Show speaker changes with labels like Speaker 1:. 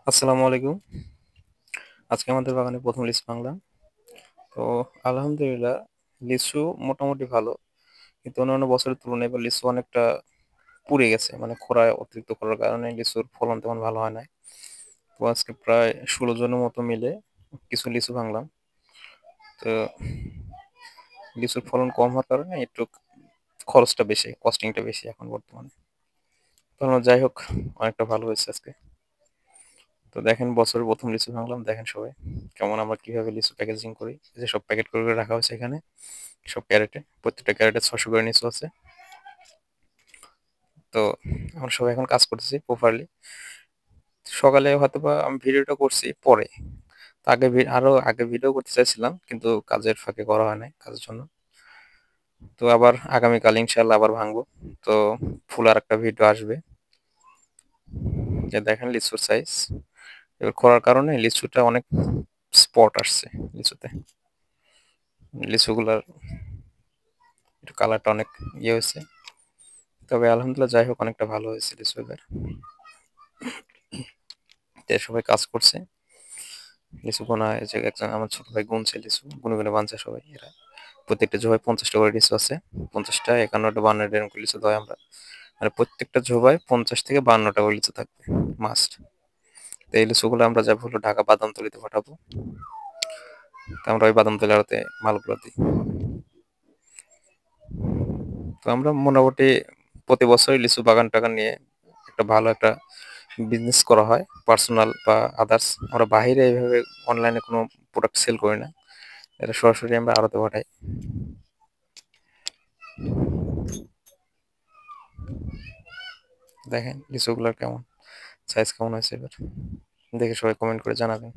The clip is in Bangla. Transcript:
Speaker 1: আসসালামু আলাইকুম। আজকে আমাদের বাগানে ১ম লিচু ভাঙলাম। তো আলহামদুলিল্লাহ লিচু মোটামুটি ভালো। কিন্তু অন্যান্য বছরের তুলনায় এবার লিচু অনেকটা পুড়ে গেছে। মানে খরায় অতিরিক্ত খরার কারণে লিচুর ফলন তেমন ভালো হয় নাই। তো আজকে প্রায় ১৬ জনের মতো মিলে কিছু লিচু ভাঙলাম। তো লিচুর ফলন কম হওয়ার কারণে একটু খরচটা বেশি, কস্টিংটা বেশি এখন বর্তমানে। তো যাই হোক অনেকটা ভালো হয়েছে আজকে। তো দেখেন বছরের ১ম লিচু ভাঙলাম। দেখেন সবাই কেমন আমরা কিভাবে লিচু প্যাকেজিং করি। এই যে সব প্যাকেট করে রাখা হয়েছে এখানে। সব ক্যারেটে, প্রত্যেকটা ক্যারেটে ৬০০ করে লিচু আছে। তো আমরা সবাই এখন কাজ করতেছি প্রপারলি। সকালে হয়তোবা আমি ভিডিওটা করছি পরে। তো আরো আগে ভিডিও করতে চাইছিলাম কিন্তু কাজের ফাঁকে করা হয় নাই কাজের জন্য। তো আবার আগামীকাল ইনশাল্লাহ আবার ভাঙবো। তো ফুল আর একটা ভিডিও আসবে। যে দেখেন লিচুর সাইজ। এবার করার কারণে লিচুটা অনেক স্পট আসছে লিচুতে। লিচুগুলার একটু কালারটা অনেক ইয়ে হয়েছে। তবে আলহামদুলিল্লাহ যাই হোক অনেকটা ভালো হয়েছে লিচু এবার। তো সবাই কাজ করছে। লিচু বোনা এই যে একজন আমার ছোট ভাই গুনছে লিচু গুনে গুনে বানছে সবাই এরা। প্রত্যেকটা ঝোপায় 50টা করে লিচু আছে। 50টা 51টা 52টা এরকম করে লিচু দেয় আমরা। মানে প্রত্যেকটা ঝোপায় 50 থেকে 52টা করে লিচু থাকবে মাস্ট। তো এই লিচুগুলো আমরা যাবো হলো ঢাকা বাদামতলিতে পাঠাবো। তো আমরা ওই বাদামতলি আড়তে মালগুলো দিই। তো আমরা মোটামুটি প্রতি বছরই লিচু বাগান টাগান নিয়ে একটা ভালো একটা বিজনেস করা হয় পার্সোনাল বা আদার্স। আমরা বাইরে এইভাবে অনলাইনে কোনো প্রোডাক্ট সেল করি না। এটা সরাসরি আমরা আড়তে পাঠাই। দেখেন লিচুগুলোর কেমন সাইজ কেমন হয়েছে এবার দেখে সবাই কমেন্ট করে জানাবেন।